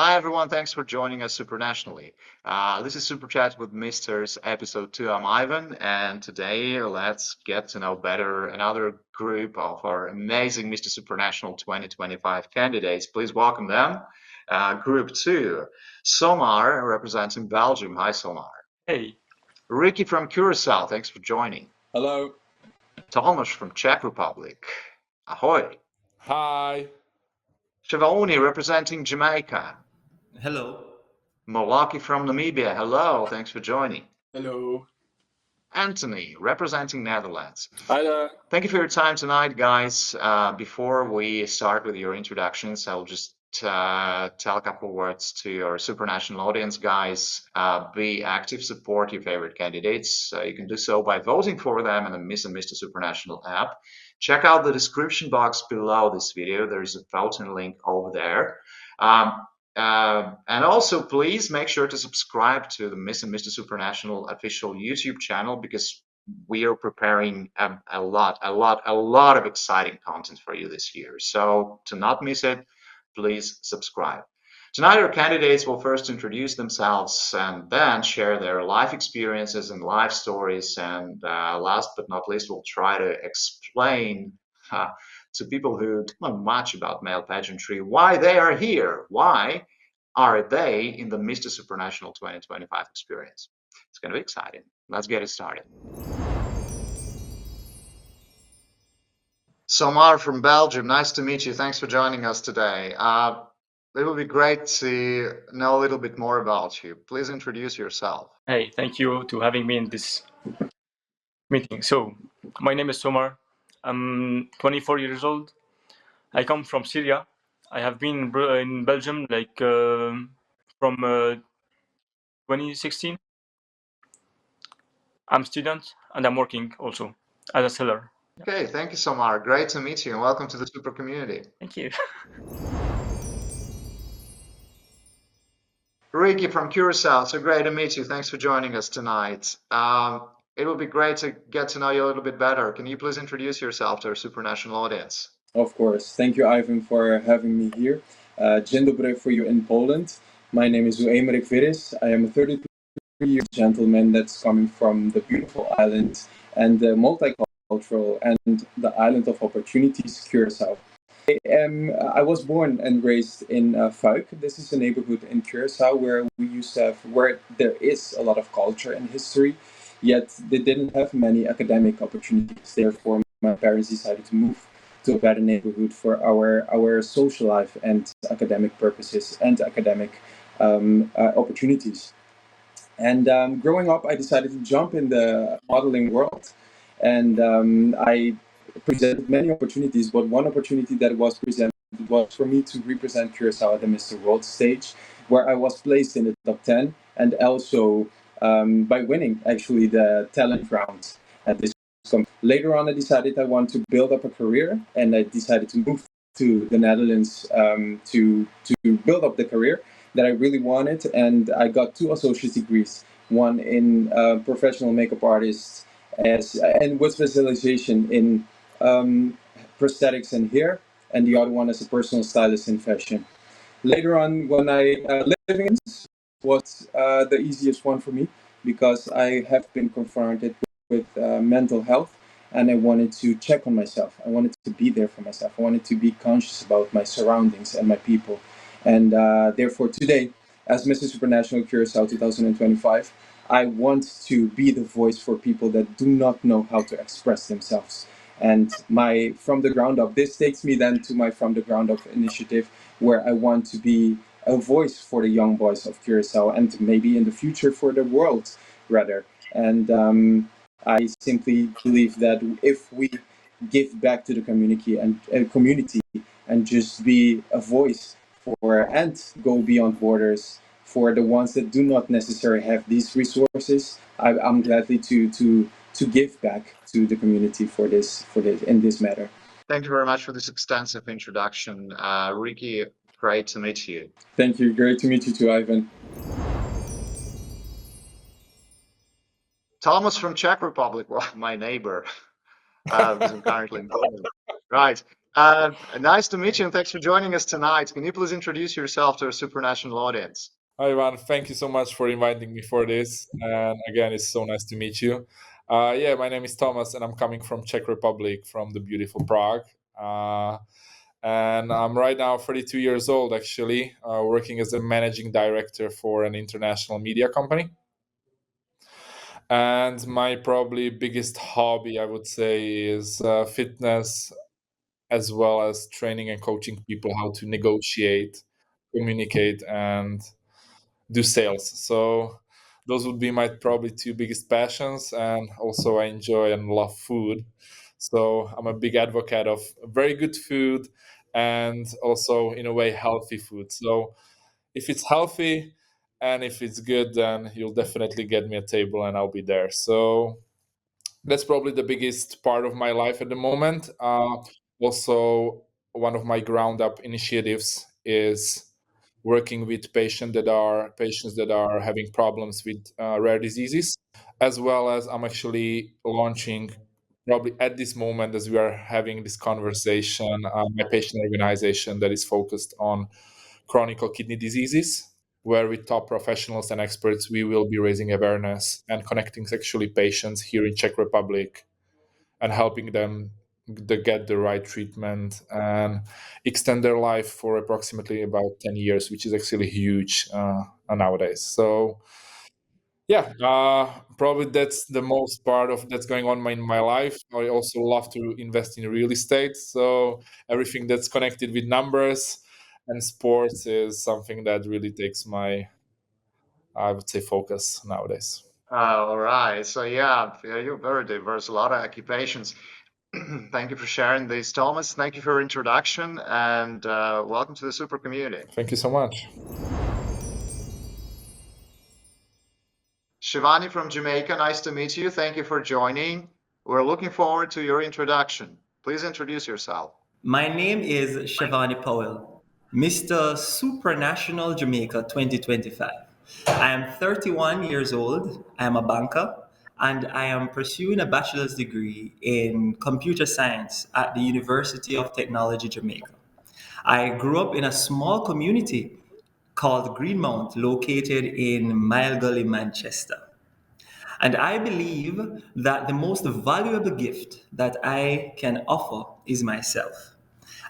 Hi everyone, thanks for joining us supranationally. This is Super Chat with Misters episode 2. I'm Ivan, and today let's get to know better another group of our amazing Mr. Supranational 2025 candidates. Please welcome them. Group 2, Somar representing Belgium. Hi Somar. Hey, Ricky from Curacao, thanks for joining. Hello. Tomasz from Czech Republic. Ahoy. Hi. Shivoni representing Jamaica. Hello. Molaki from Namibia. Hello, thanks for joining. Hello. Anthony, representing Netherlands. Hi there. Thank you for your time tonight, guys. Before we start with your introductions, I'll just tell a couple of words to your supranational audience, guys. Be active, support your favorite candidates. You can do so by voting for them in the Miss and Mr. Supranational app. Check out the description box below this video. There's a voting link over there. And also, please make sure to subscribe to the Miss and Mr. Supranational official YouTube channel because we are preparing a lot of exciting content for you this year. So to not miss it, please subscribe. Tonight, our candidates will first introduce themselves and then share their life experiences and life stories. And last but not least, we'll try to explain to people who don't know much about male pageantry why they are here. Why are they in the Mr. Supranational 2025 experience? It's going to be exciting. Let's get it started. Somar from Belgium, nice to meet you. Thanks for joining us today. It would be great to know a little bit more about you. Please introduce yourself. hey, thank you to having me in this meeting. So, my name is Somar. I'm 24 years old. I come from Syria. I have been in Belgium from 2016. I'm student and I'm working also as a seller. Okay, thank you, Somar. Great to meet you and welcome to the Super community. Thank you. Ricky from Curacao, so great to meet you. Thanks for joining us tonight. It would be great to get to know you a little bit better. Can you please introduce yourself to our supranational audience? Of course. Thank you, Ivan, for having me here. Dzień dobry for you in Poland. My name is Uemerik Viris. I am a 33-year gentleman that's coming from the beautiful island and multicultural and the island of opportunities, Curacao. I was born and raised in Fuik. This is a neighborhood in Curacao where there is a lot of culture and history, yet they didn't have many academic opportunities. Therefore, my parents decided to move to a better neighborhood for our social life and academic purposes and academic opportunities. And growing up, I decided to jump in the modeling world, and I presented many opportunities, but one opportunity that was presented was for me to represent Curacao at the Mr. World stage, where I was placed in the top 10, and also by winning actually the talent round at this. Later on, I decided I want to build up a career, and I decided to move to the Netherlands to build up the career that I really wanted, and I got 2 associate degrees, one in professional makeup artist and with specialization in prosthetics and hair, and the other one as a personal stylist in fashion. Later on, when I living in was the easiest one for me because I have been confronted with mental health, and I wanted to check on myself. I wanted to be there for myself. I wanted to be conscious about my surroundings and my people. And therefore, today, as Mr. Supranational Curacao 2025, I want to be the voice for people that do not know how to express themselves. And my From the Ground Up, this takes me then to my From the Ground Up initiative, where I want to be a voice for the young boys of Curacao and maybe in the future for the world, rather. And I simply believe that if we give back to the community and just be a voice for and go beyond borders for the ones that do not necessarily have these resources, I'm gladly to give back to the community for this in this matter. Thank you very much for this extensive introduction. Ricky, great to meet you. Thank you. Great to meet you too, Ivan. Thomas from Czech Republic, well, my neighbor, because I'm currently in Poland. Right. Nice to meet you, and thanks for joining us tonight. Can you please introduce yourself to our supranational audience? Hi, Ivan. Thank you so much for inviting me for this. And again, it's so nice to meet you. Yeah, my name is Thomas, and I'm coming from Czech Republic, from the beautiful Prague. Uh, and I'm right now 32 years old, actually, working as a managing director for an international media company. And my probably biggest hobby, I would say, is fitness, as well as training and coaching people how to negotiate, communicate, and do sales. So those would be my probably two biggest passions. And also, I enjoy and love food. So I'm a big advocate of very good food and also, in a way, healthy food. So if it's healthy and if it's good, then you'll definitely get me a table and I'll be there. So that's probably the biggest part of my life at the moment. Also, one of my ground up initiatives is working with patients that are having problems with rare diseases, as well as I'm actually launching, probably at this moment as we are having this conversation, my patient organization that is focused on chronic kidney diseases, where with top professionals and experts we will be raising awareness and connecting actually patients here in Czech Republic and helping them to get the right treatment and extend their life for approximately about 10 years, which is actually huge nowadays. So yeah, probably that's the most part of that's going on in my life. I also love to invest in real estate, so everything that's connected with numbers and sports is something that really takes my, I would say, focus nowadays. All right. So yeah, you're very diverse, a lot of occupations. Thank you for sharing this, Thomas. Thank you for your introduction, and welcome to the super community. Thank you so much. Shivani from Jamaica, nice to meet you. Thank you for joining. We're looking forward to your introduction. Please introduce yourself. My name is Shivani Powell, Mr. Supranational Jamaica 2025. I am 31 years old, I am a banker, and I am pursuing a bachelor's degree in computer science at the University of Technology Jamaica. I grew up in a small community called Greenmount, located in Mile Gully, Manchester. And I believe that the most valuable gift that I can offer is myself.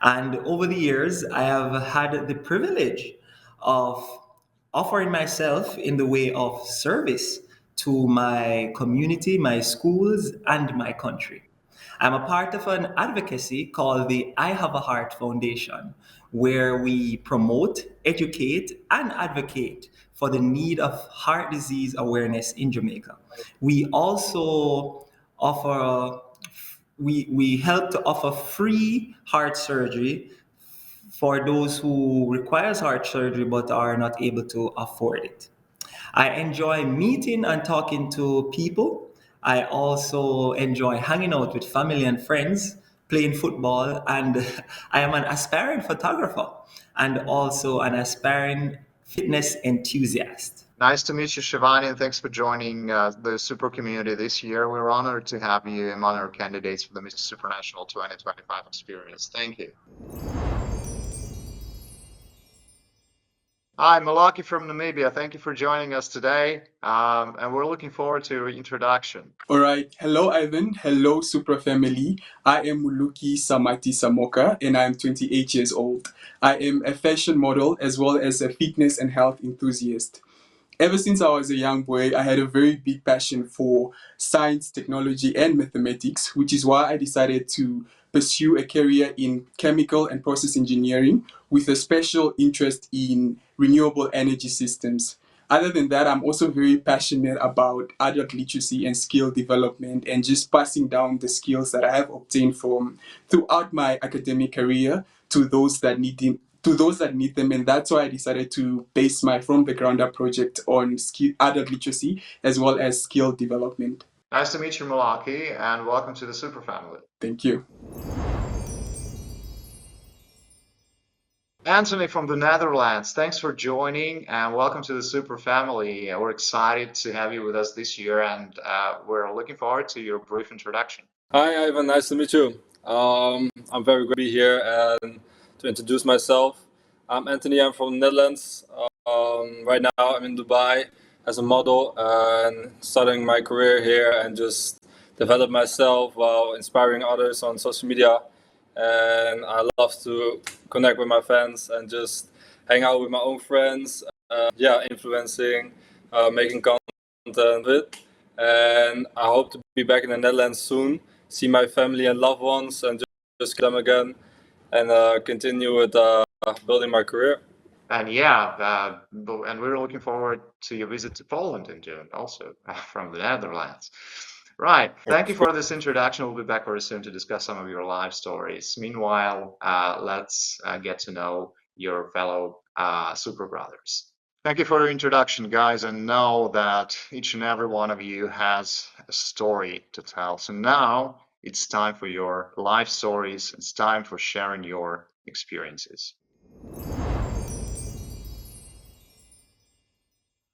And over the years, I have had the privilege of offering myself in the way of service to my community, my schools, and my country. I'm a part of an advocacy called the I Have a Heart Foundation, where we promote, educate, and advocate for the need of heart disease awareness in Jamaica. We also offer we help to offer free heart surgery for those who requires heart surgery but are not able to afford it. I enjoy meeting and talking to people. I also enjoy hanging out with family and friends, playing football, and I am an aspiring photographer and also an aspiring fitness enthusiast. Nice to meet you, Shivani, and thanks for joining the super community this year. We're honored to have you among our candidates for the Mr. Supranational 2025 experience. Thank you. Hi, Malaki from Namibia. Thank you for joining us today, and we're looking forward to your introduction. All right. Hello, Ivan. Hello, Supra family. I am Muluki Samati Samoka, and I am 28 years old. I am a fashion model as well as a fitness and health enthusiast. Ever since I was a young boy, I had a very big passion for science, technology, and mathematics, which is why I decided to pursue a career in chemical and process engineering with a special interest in renewable energy systems. Other than that, I'm also very passionate about adult literacy and skill development and just passing down the skills that I have obtained from throughout my academic career to those that need them, and that's why I decided to base my from the ground up project on adult literacy as well as skill development. Nice to meet you, Malaki, and welcome to the super family. Thank you. Anthony from the Netherlands, thanks for joining and welcome to the super family. We're excited to have you with us this year, and we're looking forward to your brief introduction. Hi, Ivan. Nice to meet you. I'm very glad to be here and to introduce myself. I'm Anthony. I'm from the Netherlands. Right now, I'm in Dubai as a model and starting my career here and just develop myself while inspiring others on social media. And I love to connect with my fans and just hang out with my own friends. Yeah, influencing, making content with. And I hope to be back in the Netherlands soon, see my family and loved ones, and just get them again, and continue with building my career. And yeah, and we're looking forward to your visit to Poland in June, also from the Netherlands. Right. Thank you for this introduction. We'll be back very soon to discuss some of your life stories. Meanwhile, let's get to know your fellow Super Brothers. Thank you for your introduction, guys, and know that each and every one of you has a story to tell. So now it's time for your life stories. It's time for sharing your experiences.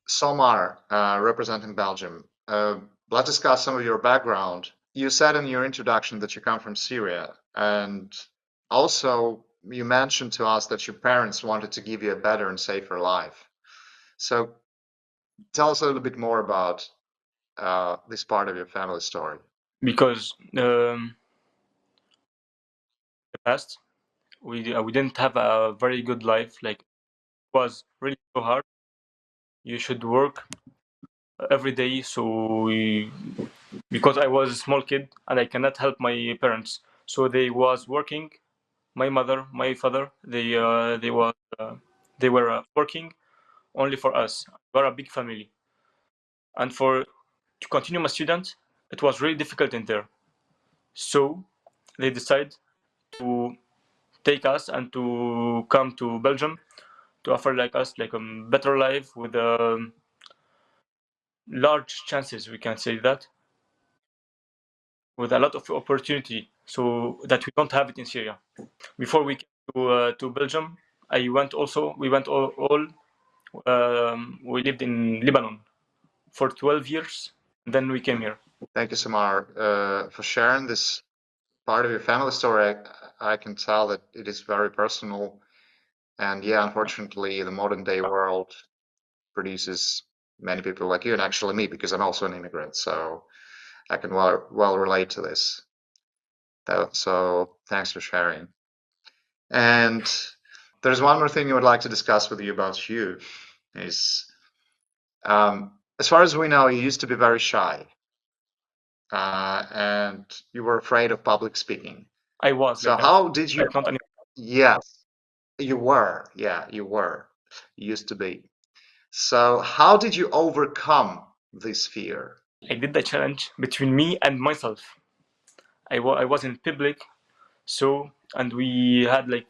Solmar, representing Belgium. Let's discuss some of your background. You said in your introduction that you come from Syria, and also you mentioned to us that your parents wanted to give you a better and safer life. So tell us a little bit more about this part of your family story. Because the past we didn't have a very good life. Like it was really so hard. You should work every day. So because I was a small kid and I cannot help my parents, so they was working. My mother, my father, they were working only for us. We are a big family, and for to continue my student, it was really difficult in there. So they decided to take us and to come to Belgium to offer like us like a better life with large chances. We can say that with a lot of opportunity, so that we don't have it in Syria. Before we came to Belgium, I went also. We went all we lived in Lebanon for 12 years. Then we came here. Thank you, Samar, for sharing this part of your family story. I can tell that it is very personal. And yeah, unfortunately, the modern day world produces many people like you, and actually me, because I'm also an immigrant. So I can well relate to this. So thanks for sharing. And there's one more thing I would like to discuss with you about you is, as far as we know, you used to be very shy, and you were afraid of public speaking. I was So like that, how did you? but not anymore. Yes, you were. Yeah, you were. You used to be. So how did you overcome this fear? I did the challenge between me and myself. I was in public, so and we had like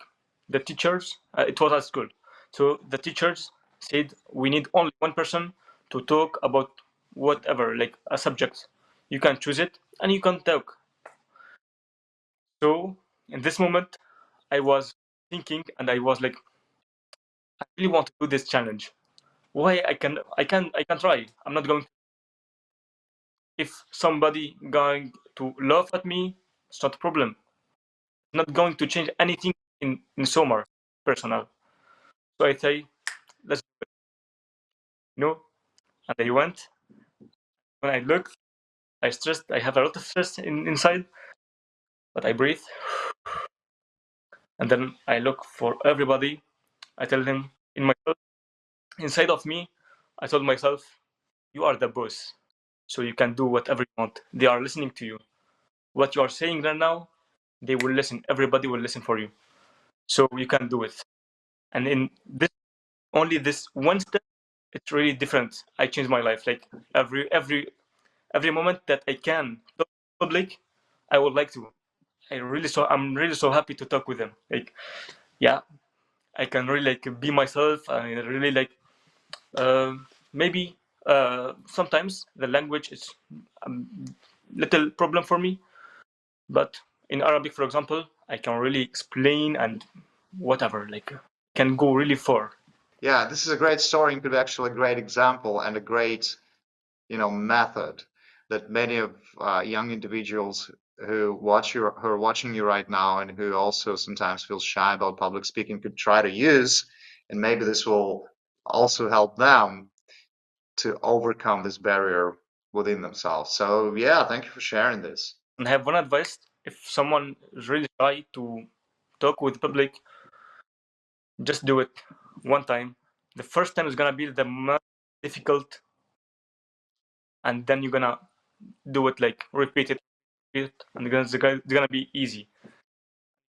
the teachers. It was at school, so the teachers said we need only one person to talk about whatever, like a subject. You can choose it and you can talk. So in this moment, I was thinking and I was like, I really want to do this challenge. Why I can try. I'm not going. If somebody going to laugh at me, it's not a problem. Not going to change anything in summer personal. So I say, let's and I went. When I looked, I stressed. I have a lot of stress inside, but I breathe, and then I look for everybody. I tell them in myself, inside of me. I told myself, you are the boss, so you can do whatever you want. They are listening to you. What you are saying right now, they will listen. Everybody will listen for you, so you can do it. And in this only this one step, it's really different. I changed my life. Like every moment that I can talk to public, I would like to. I'm really so happy to talk with them. Like yeah, I can really like be myself. I really like maybe sometimes the language is a little problem for me, but in Arabic, for example, I can really explain and whatever like can go really far. Yeah, this is a great story and could be actually a great example and a great, method that many of young individuals who are watching you right now and who also sometimes feel shy about public speaking could try to use, and maybe this will also help them to overcome this barrier within themselves. So yeah, thank you for sharing this. And I have one advice: if someone is really shy to talk with public, just do it one time. The first time is gonna be the most difficult, and then you're gonna do it like repeat it, and it's gonna be easy.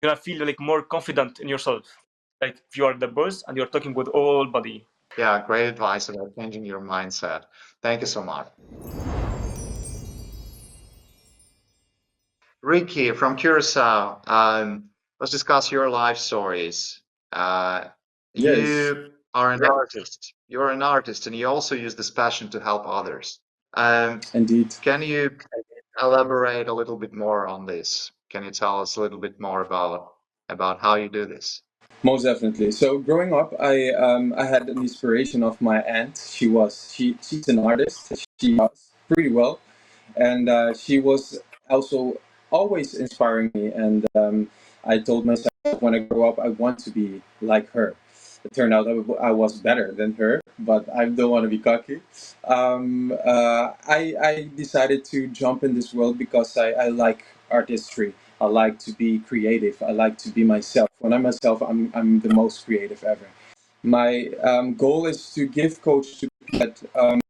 You're gonna feel like more confident in yourself. Like if you are the boss and you're talking with all body. Yeah, great advice about changing your mindset. Thank you so much. Ricky from Curacao, let's discuss your life stories. Uh, Yes, you are an artist. You're an artist, and you also use this passion to help others. Um, indeed. can you elaborate a little bit more on this? Can you tell us a little bit more about how you do this? Most definitely. So growing up, I had an inspiration of my aunt. She's an artist. She does pretty well, and she was also always inspiring me. And I told myself when I grow up, I want to be like her. It turned out I was better than her, but I don't want to be cocky. I decided to jump in this world because I like artistry. I like to be creative. I like to be myself. When I'm myself, I'm the most creative ever. My goal is to give coach to people that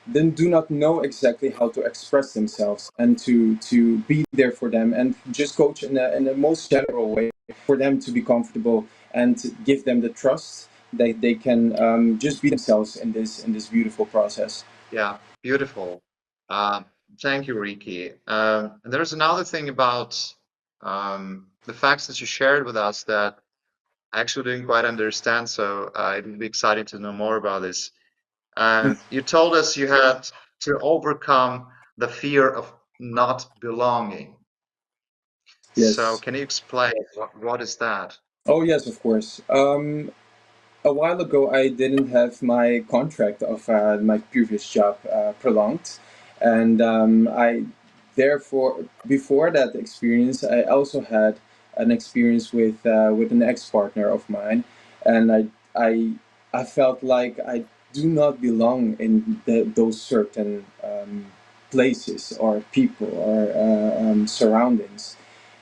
then do not know exactly how to express themselves and to be there for them and just coach in the most general way for them to be comfortable and give them the trust that they can just be themselves in this beautiful process. Yeah, beautiful. Um, Thank you, Ricky. And there's another thing about the facts that you shared with us that I actually didn't quite understand, so it would be exciting to know more about this. You told us you had to overcome the fear of not belonging. So Yes. can you explain what is that? Oh yes, of course. A while ago, I didn't have my contract of my previous job prolonged, and I therefore before that experience, I also had an experience with an ex partner of mine, and I I felt like I do not belong in those certain places or people or surroundings,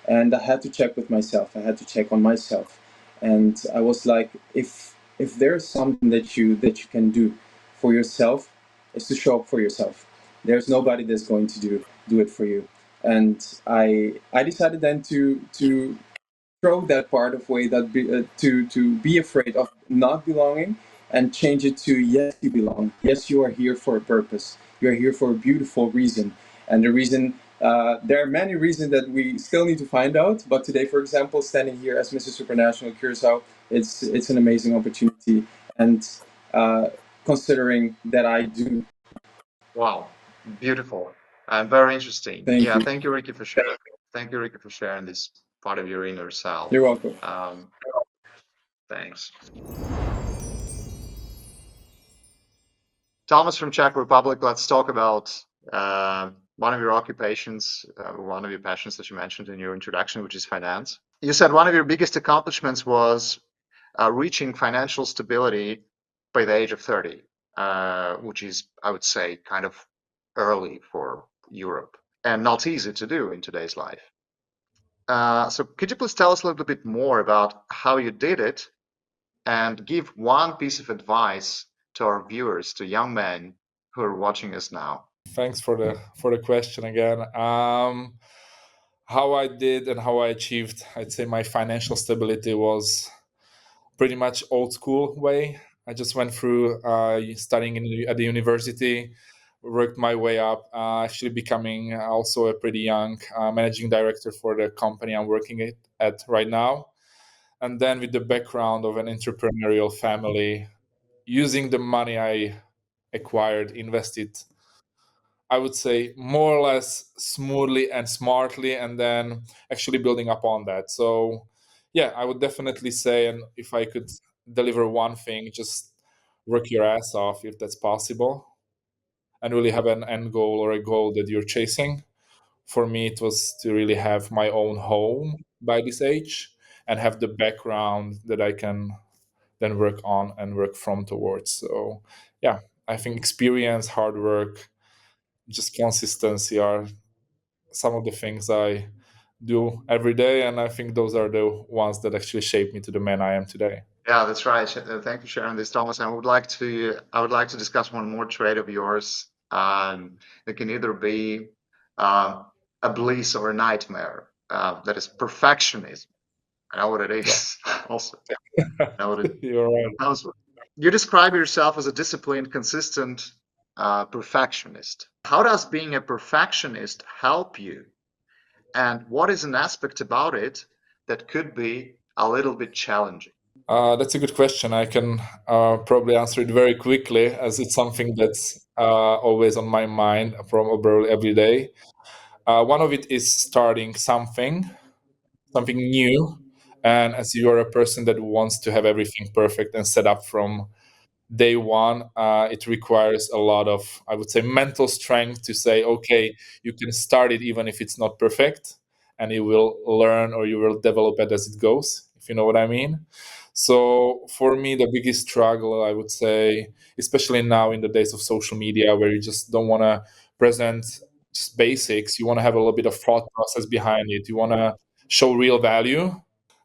and I had to check with myself. I had to check on myself, and I was like, if there's something that you can do for yourself, is to show up for yourself. There's nobody that's going to do it for you, and I decided then to throw that part of way that to be afraid of not belonging and change it to yes you belong, yes you are here for a purpose, you are here for a beautiful reason, and the reason there are many reasons that we still need to find out, but today for example standing here as Mr. Supranational Curacao, it's an amazing opportunity, and considering that I do. Wow, beautiful and very interesting. Thank Yeah, you. thank you, Ricky, for sharing. Thank you, Ricky, for sharing this part of your inner self. You're welcome. Um, Thanks. Thomas from Czech Republic, let's talk about one of your occupations, one of your passions that you mentioned in your introduction, which is finance. You said one of your biggest accomplishments was reaching financial stability by the age of 30, which is, I would say, kind of early for Europe and not easy to do in today's life. So could you please tell us a little bit more about how you did it and give one piece of advice to our viewers, to young men who are watching us now? Thanks for the question again. How I did and how I achieved, I'd say my financial stability was pretty much old school way. I just went through studying at the university, worked my way up, actually becoming also a pretty young managing director for the company I'm working at right now. And then with the background of an entrepreneurial family, using the money I acquired, invested, I would say more or less smoothly and smartly, and then actually building upon that. So, yeah, I would definitely say, and if I could deliver one thing, just work your ass off if that's possible, and really have an end goal or a goal that you're chasing. for me it was to really have my own home by this age and have the background that I can then work on and work from towards. So yeah, I think experience, hard work, just consistency are some of the things I do every day, and I think those are the ones that actually shape me to the man I am today. Yeah, that's right. Thank you for sharing this, Thomas. I would like to discuss one more trait of yours. It can either be uh, a bliss or a nightmare. That is perfectionism. I know what it Yeah. is. Also, I know what it You're right. is. You describe yourself as a disciplined, consistent perfectionist. How does being a perfectionist help you? And what is an aspect about it that could be a little bit challenging? That's a good question. I can probably answer it very quickly, as it's something that's always on my mind, probably every day. One of it is starting something new, and as you are a person that wants to have everything perfect and set up from day one, it requires a lot of, I would say, mental strength to say, okay, you can start it even if it's not perfect, and you will learn or you will develop it as it goes, if you know what I mean. So for me, the biggest struggle, I would say, especially now in the days of social media, where you just don't want to present just basics, you want to have a little bit of thought process behind it, you want to show real value,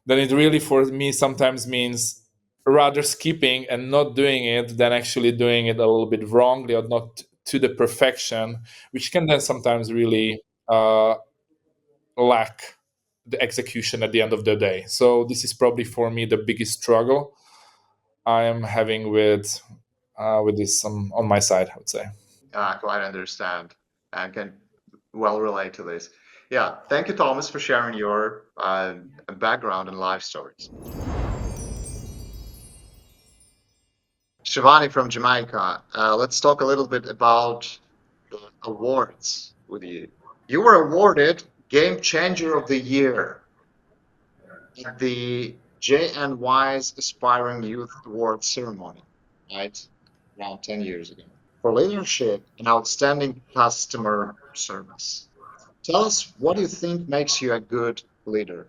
then it really for me sometimes means rather skipping and not doing it than actually doing it a little bit wrongly or not to the perfection, which can then sometimes really lack the execution at the end of the day. So this is probably for me the biggest struggle I am having with this on my side, I would say. I quite understand and can well relate to this. Yeah, thank you, Thomas, for sharing your background and life stories. Shivani from Jamaica, let's talk a little bit about the awards with you. You were awarded Game Changer of the Year at the JNY's Aspiring Youth Award ceremony, right? Around 10 years ago. For leadership and outstanding customer service. Tell us, what do you think makes you a good leader?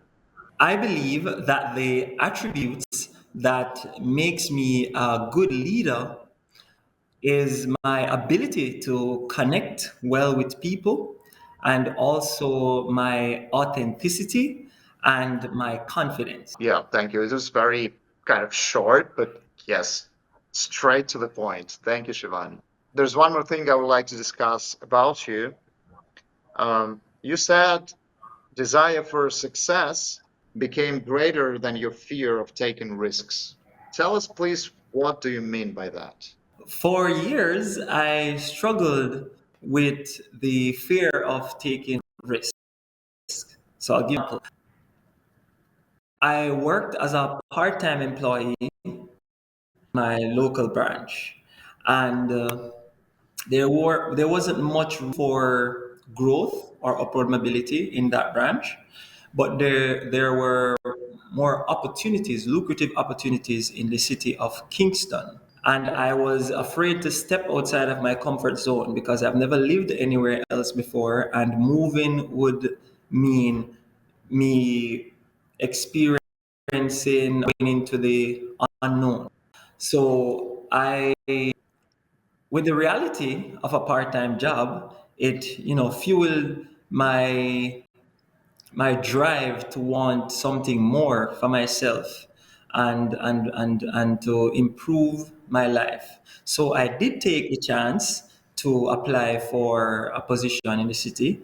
I believe that the attributes that makes me a good leader is my ability to connect well with people and also my authenticity and my confidence. Yeah, thank you. It was very kind of short, but yes, straight to the point. Thank you, Shivani. There's one more thing I would like to discuss about you. You said desire for success became greater than your fear of taking risks. Tell us, please, what do you mean by that? For years, I struggled with the fear of taking risks. So I'll give you an example. I worked as a part-time employee in my local branch, and there wasn't much room for growth or upward mobility in that branch, but there were more opportunities, lucrative opportunities in the city of Kingston. And I was afraid to step outside of my comfort zone because I've never lived anywhere else before, and moving would mean me experiencing going into the unknown. So I, with the reality of a part-time job, it fueled my drive to want something more for myself and to improve my life. So I did take the chance to apply for a position in the city,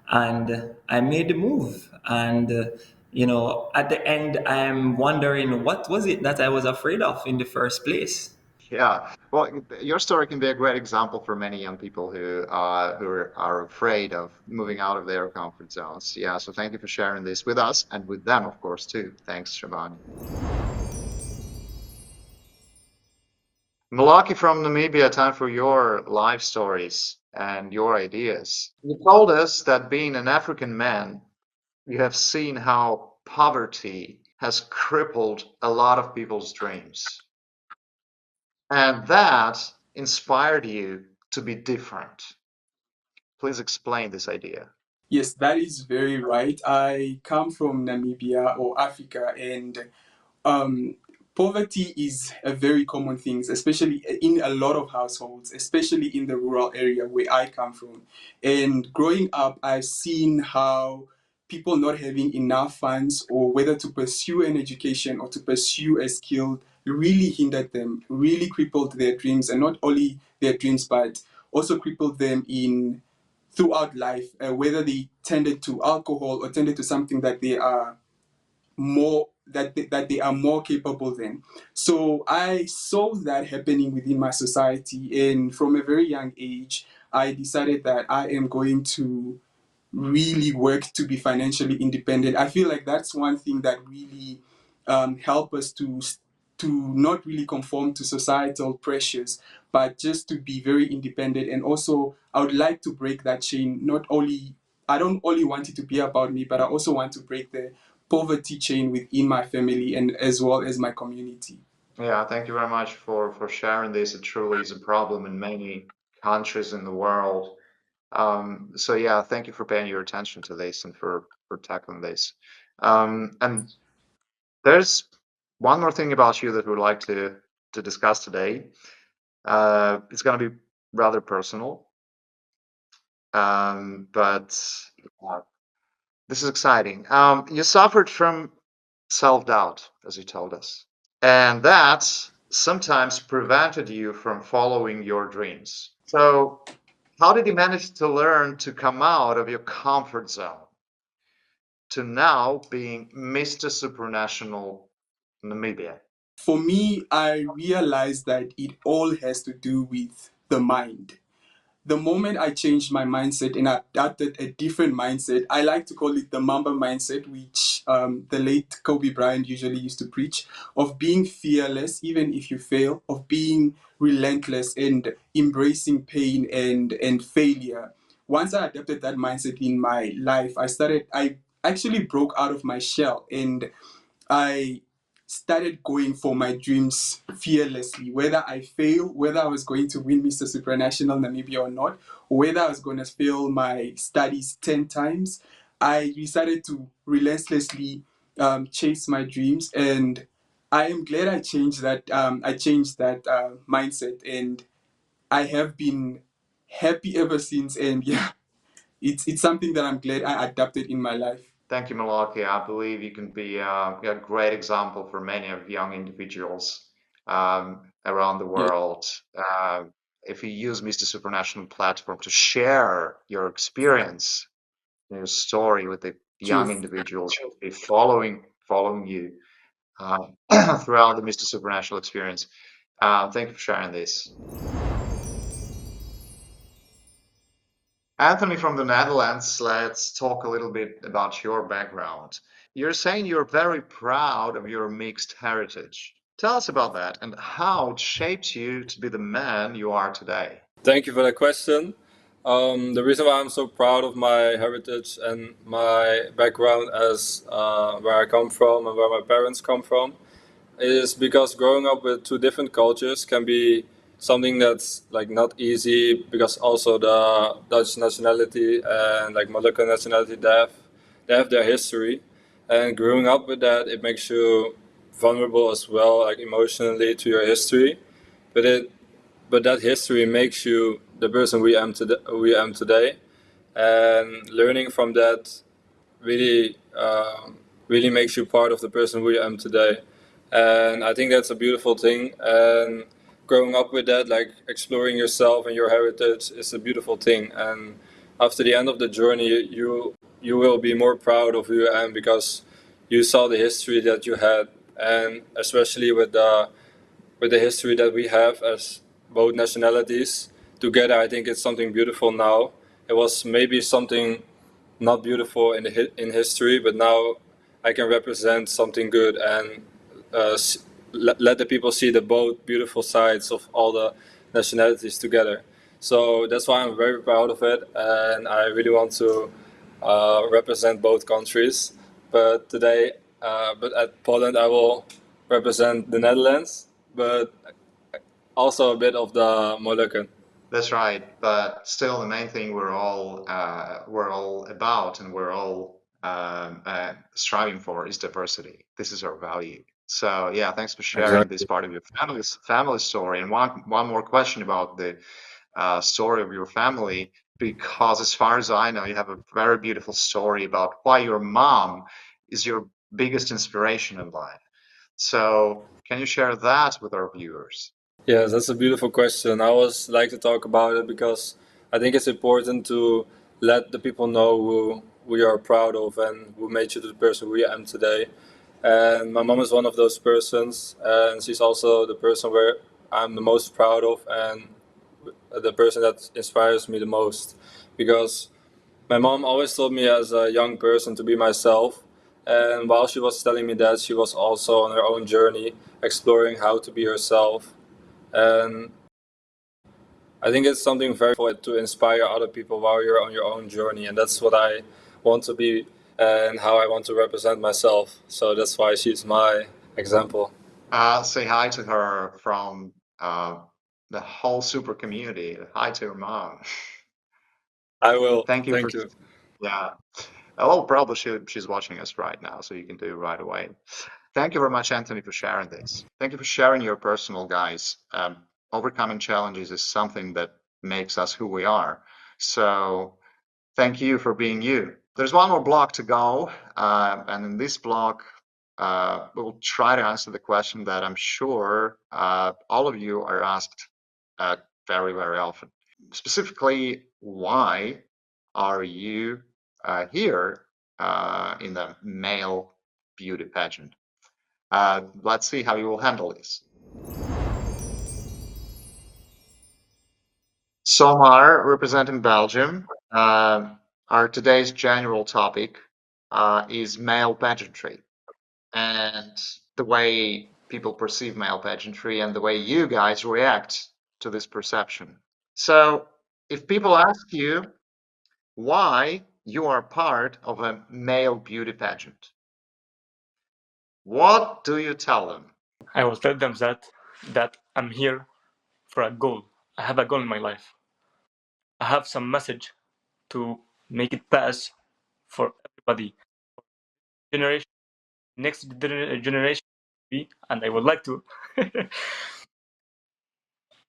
and I made the move. And at the end, I'm wondering what was it that I was afraid of in the first place. Yeah, well, your story can be a great example for many young people who are afraid of moving out of their comfort zones. Yeah, so thank you for sharing this with us and with them, of course, too. Thanks, Shivani. Malaki from Namibia, time for your life stories and your ideas. You told us that being an African man, you have seen how poverty has crippled a lot of people's dreams. And that inspired you to be different. Please explain this idea. Yes, that is very right. I come from Namibia or Africa, and um, poverty is a very common thing, especially in a lot of households, especially in the rural area where I come from. And growing up, I've seen how people not having enough funds or whether to pursue an education or to pursue a skill really hindered them, really crippled their dreams, and not only their dreams, but also crippled them in throughout life, whether they tended to alcohol or tended to something that they are that they are more capable than. So I saw that happening within my society, and from a very young age, I decided that I am going to really work to be financially independent. I feel like that's one thing that really help us to not really conform to societal pressures, but just to be very independent. And also, I would like to break that chain. Not only I don't only want it to be about me, but I also want to break the poverty chain within my family and as well as my community. Yeah, thank you very much for sharing this. It truly is a problem in many countries in the world. So yeah, thank you for paying your attention to this and for tackling this. And there's one more thing about you that we'd like to discuss today. It's going to be rather personal, but uh, this is exciting. You suffered from self-doubt, as you told us, and that sometimes prevented you from following your dreams. So, how did you manage to learn to come out of your comfort zone to now being Mr. Supranational Namibia? For me, I realized that it all has to do with the mind. The moment I changed my mindset and I adopted a different mindset, I like to call it the Mamba mindset, which the late Kobe Bryant usually used to preach, of being fearless even if you fail, of being relentless and embracing pain and failure. Once I adopted that mindset in my life, I actually broke out of my shell and I started going for my dreams fearlessly, whether I fail, whether I was going to win Mr. Supranational Namibia or not, or whether I was going to fail my studies 10 times. I decided to relentlessly chase my dreams, and I am glad I changed that. I changed that mindset, and I have been happy ever since. And yeah, it's something that I'm glad I adapted in my life. Thank you, Malaki. I believe you can be a great example for many of young individuals around the Yes, world. If you use Mr. Supranational platform to share your experience, your story with the young truth. individuals who will be following you throughout the Mr. Supranational experience. Thank you for sharing this. Anthony from the Netherlands, let's talk a little bit about your background. You're saying you're very proud of your mixed heritage. Tell us about that and how it shapes you to be the man you are today. Thank you for that question. The reason why I'm so proud of my heritage and my background as where I come from and where my parents come from is because growing up with two different cultures can be something that's like not easy because also the Dutch nationality and like Moluccan nationality they have their history, and growing up with that it makes you vulnerable as well, like emotionally to your history, but that history makes you the person we am today, and learning from that really really makes you part of the person we am today. And I think that's a beautiful thing, and growing up with that, like exploring yourself and your heritage, is a beautiful thing. And after the end of the journey, you will be more proud of who you am because you saw the history that you had, and especially with the history that we have as both nationalities together, I think it's something beautiful now. It was maybe something not beautiful in history, but now I can represent something good and let the people see the both beautiful sides of all the nationalities together. So that's why I'm very proud of it, and I really want to represent both countries. But today, but at Poland, I will represent the Netherlands, but also a bit of the Moluccan. That's right. But still, the main thing we're all about and we're all striving for is diversity. This is our value. So yeah, thanks for sharing this Exactly. part of your family story. And one more question about the story of your family, because as far as I know, you have a very beautiful story about why your mom is your biggest inspiration in life. So can you share that with our viewers? Yes, that's a beautiful question. I always like to talk about it because I think it's important to let the people know who we are proud of and who made you the person we am today. And my mom is one of those persons, and she's also the person where I'm the most proud of and the person that inspires me the most. Because my mom always told me as a young person to be myself. And while she was telling me that, she was also on her own journey, exploring how to be herself. And I think it's something very important to inspire other people while you're on your own journey, and that's what I want to be and how I want to represent myself. So that's why she's my example. Say hi to her from the whole super community. Hi to your mom. I will. Thank you for, Thank you. yeah. Oh, probably she's watching us right now, so you can do it right away. Thank you very much, Anthony, for sharing this. Thank you for sharing your personal guys. Overcoming challenges is something that makes us who we are. So thank you for being you. There's one more block to go, and in this block, we'll try to answer the question that I'm sure all of you are asked very, very often. Specifically, why are you here in the male beauty pageant? Let's see how you will handle this. Somar, representing Belgium. Our today's general topic is male pageantry and the way people perceive male pageantry and the way you guys react to this perception. So, if people ask you why you are part of a male beauty pageant, what do you tell them? I will tell them that I'm here for a goal. I have a goal in my life. I have some message to make it pass for everybody, generation, next generation, and I would like to,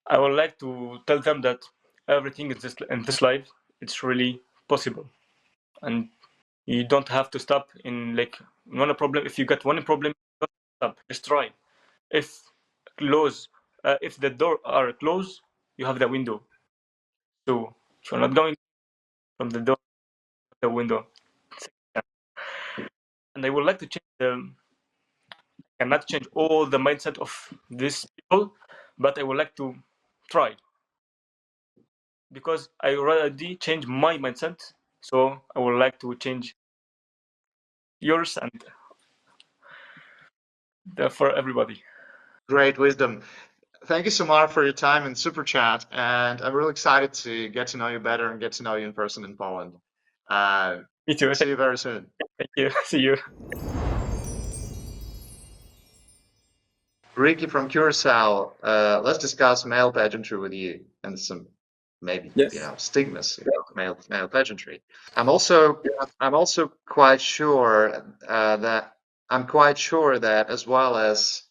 I would like to tell them that everything in this life, it's really possible, and you don't have to stop in like one problem. If you get one problem, don't stop. Just try. If close, if the door are closed, you have the window. So if you're not going from the door, the window. And I would like to change cannot change all the mindset of these people, but I would like to try because I already changed my mindset. So I would like to change yours and for everybody. Great wisdom. Thank you, Samar, for your time in Super Chat. And I'm really excited to get to know you better and get to know you in person in Poland. Me too. See you very soon. Thank you. See you. Ricky from Curacao, let's discuss male pageantry with you and some maybe Yes. stigmas about male pageantry. I'm also quite sure that as well as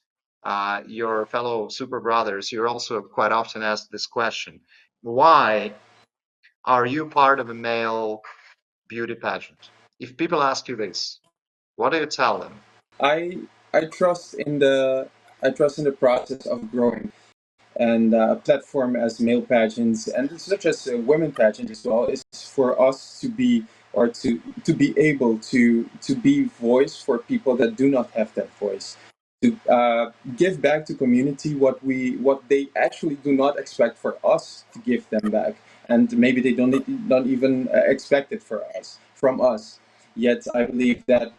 your fellow super brothers, you're also quite often asked this question: why are you part of a male beauty pageant? If people ask you this, what do you tell them? I I trust in the process of growing, and a platform as male pageants and such as women pageant as well is for us to be or to be able to be voice for people that do not have that voice, to give back to community what they actually do not expect for us to give them back, and maybe they don't even expect it from us. Yet I believe that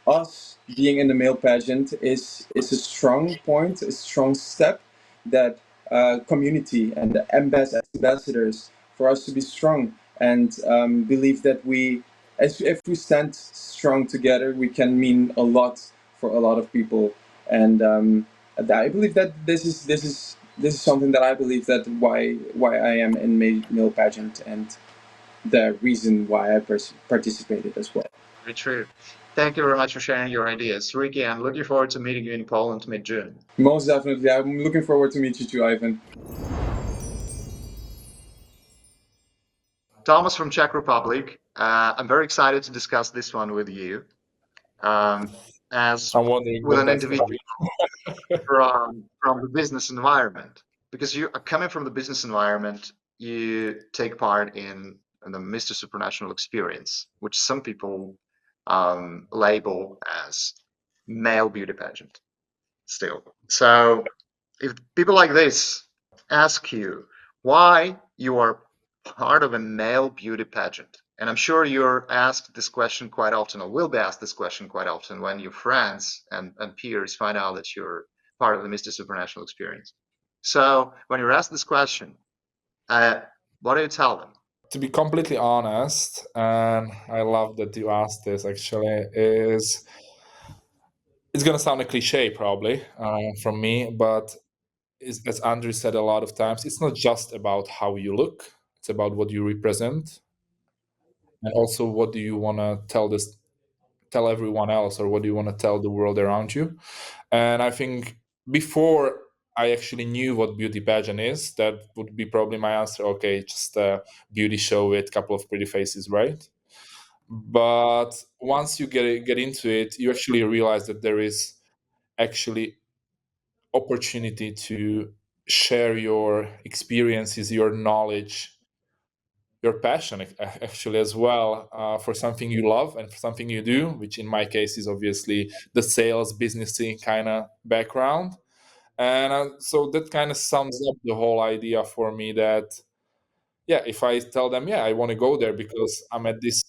us being in the male pageant is a strong point, a strong step that community and the ambassadors for us to be strong and believe that if we stand strong together, we can mean a lot for a lot of people. And I believe that this is this is something that I believe that why I am in male pageant, and the reason why I participated as well. Very true. Thank you very much for sharing your ideas, Ricky. I'm looking forward to meeting you in Poland mid-June. Most definitely, I'm looking forward to meet you too, Ivan. Thomas from Czech Republic. I'm very excited to discuss this one with you. As I'm wondering with what an that's going to individual be. from the business environment, because you are coming from the business environment, you take part in the Mr. Supranational experience, which some people label as male beauty pageant still. So if people like this ask you why you are part of a male beauty pageant, and I'm sure you're asked this question quite often, or will be asked this question quite often when your friends and peers find out that you're part of the Mr. Supranational experience. So when you're asked this question, what do you tell them? To be completely honest, and I love that you asked this actually, is it's going to sound a cliche probably from me, but as Andrew said a lot of times, it's not just about how you look, it's about what you represent, and also what do you want to tell everyone else, or what do you want to tell the world around you. And I think before I actually knew what beauty pageant is, that would be probably my answer. Okay, just a beauty show with a couple of pretty faces, right? But once you get into it, you actually realize that there is actually opportunity to share your experiences, your knowledge, your passion actually as well, for something you love and for something you do, which in my case is obviously the sales businessy kind of background. And so that kind of sums up the whole idea for me, that yeah, if I tell them, yeah, I want to go there because I'm at this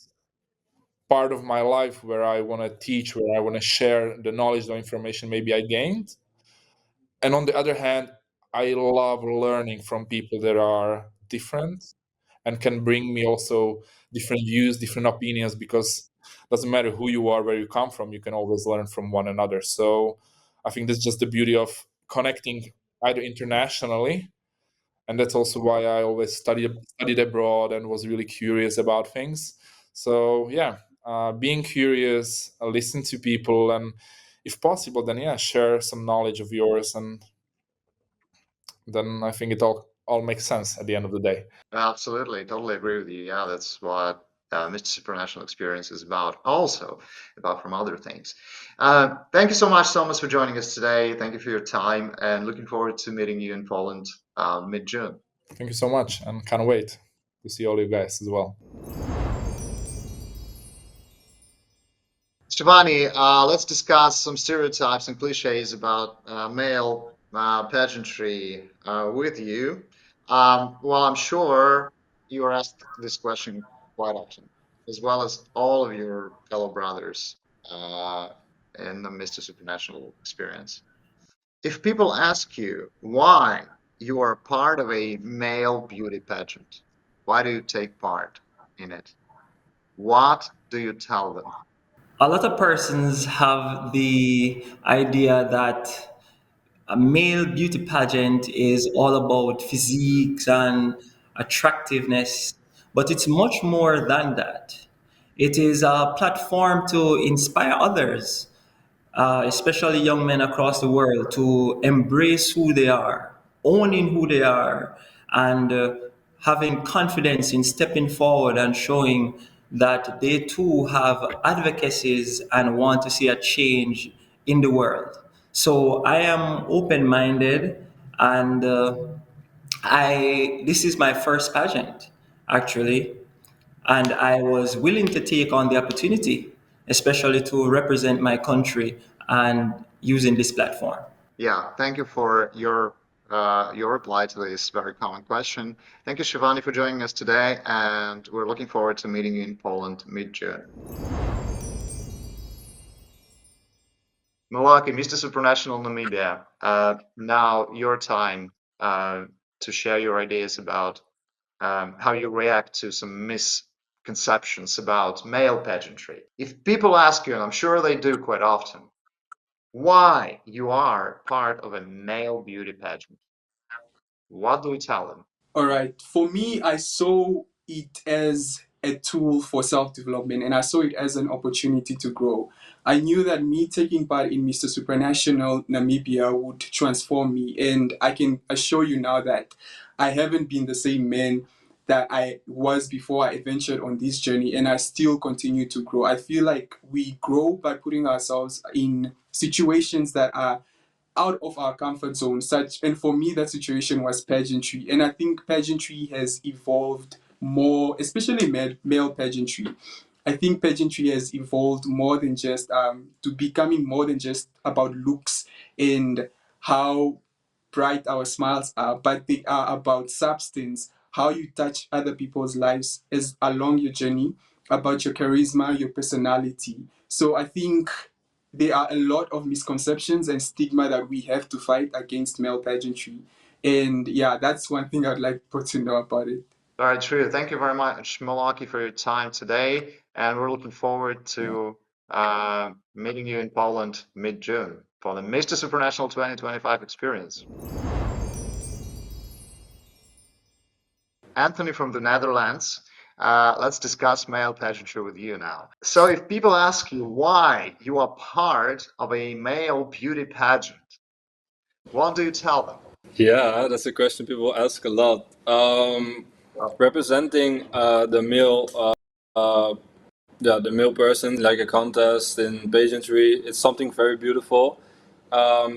part of my life where I want to teach, where I want to share the knowledge, the information maybe I gained. And on the other hand, I love learning from people that are different and can bring me also different views, different opinions, because it doesn't matter who you are, where you come from, you can always learn from one another. So I think that's just the beauty of connecting either internationally, and that's also why I always studied abroad and was really curious about things. So yeah, being curious, listen to people, and if possible, then yeah, share some knowledge of yours, and then I think it all makes sense at the end of the day. Absolutely, totally agree with you. Yeah, that's what Mr. Supranational Experience is about, also about from other things. Thank you so much, Thomas, for joining us today. Thank you for your time, and looking forward to meeting you in Poland mid-June. Thank you so much, and can't wait to see all you guys as well. Shivani, let's discuss some stereotypes and cliches about male pageantry with you. Well, I'm sure you are asked this question quite often, as well as all of your fellow brothers uh, in the Mr. Supranational experience. If people ask you why you are part of a male beauty pageant, why do you take part in it? What do you tell them? A lot of persons have the idea that a male beauty pageant is all about physiques and attractiveness, but it's much more than that. It is a platform to inspire others, especially young men across the world, to embrace who they are, owning who they are, and having confidence in stepping forward and showing that they too have advocacies and want to see a change in the world. So I am open minded, and I this is my first pageant actually, and I was willing to take on the opportunity, especially to represent my country and using this platform. Yeah, thank you for your reply to this very common question. Thank you, Shivani, for joining us today, and we're looking forward to meeting you in Poland mid-June. Milwaukee, Mr. Supranational Namibia. Now your time to share your ideas about how you react to some misconceptions about male pageantry. If people ask you, and I'm sure they do quite often, why you are part of a male beauty pageant, what do we tell them? All right. For me, I saw it as a tool for self-development, and I saw it as an opportunity to grow. I knew that me taking part in Mr. Supranational Namibia would transform me, and I can assure you now that I haven't been the same man that I was before I ventured on this journey, and I still continue to grow. I feel like we grow by putting ourselves in situations that are out of our comfort zone. And for me, that situation was pageantry, and I think pageantry has evolved more, especially male pageantry. I think pageantry has evolved more than just to becoming more than just about looks and how bright our smiles are, but they are about substance, how you touch other people's lives as along your journey, about your charisma, your personality. So I think there are a lot of misconceptions and stigma that we have to fight against male pageantry. And yeah, that's one thing I'd like people to know about it. Very true. Thank you very much, Malaki, for your time today. And we're looking forward to meeting you in Poland mid-June for the Mr. Supranational 2025 experience. Anthony from the Netherlands, let's discuss male pageantry with you now. So if people ask you why you are part of a male beauty pageant, what do you tell them? Yeah, that's a question people ask a lot. Representing the male, the male person, like a contest in pageantry, it's something very beautiful,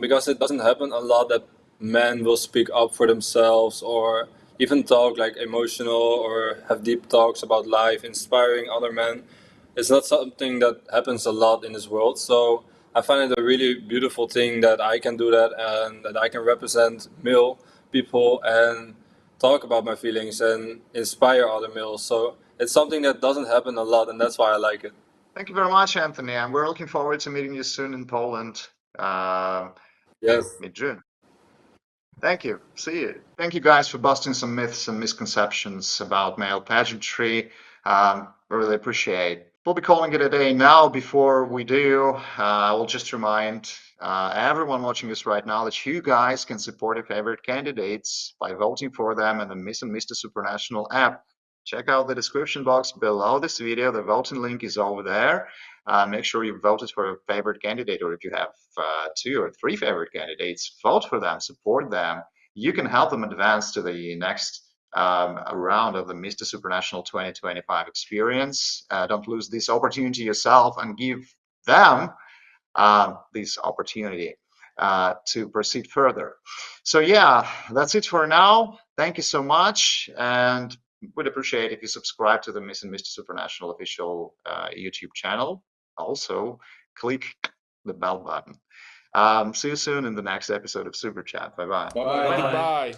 because it doesn't happen a lot that men will speak up for themselves or even talk like emotional or have deep talks about life, inspiring other men. It's not something that happens a lot in this world. So I find it a really beautiful thing that I can do that and that I can represent male people and talk about my feelings and inspire other males. So it's something that doesn't happen a lot, and that's why I like it. Thank you very much, Anthony, and we're looking forward to meeting you soon in Poland in Yes. mid-June. Thank you. See you. Thank you guys for busting some myths and misconceptions about male pageantry. Really appreciate. We'll be calling it a day now. Before we do, I will just remind everyone watching this right now that you guys can support your favorite candidates by voting for them in the Miss and Mr. Supranational app. Check out the description box below this video. The voting link is over there. Make sure you voted for your favorite candidate, or if you have 2 or 3 favorite candidates, vote for them, support them. You can help them advance to the next round of the Mr. Supranational 2025 experience. Don't lose this opportunity yourself and give them this opportunity to proceed further. So yeah, that's it for now. Thank you so much, and would appreciate if you subscribe to the Miss and Mr. Supranational official YouTube channel. Also, click the bell button. See you soon in the next episode of Super Chat. Bye-bye. Bye. Goodbye.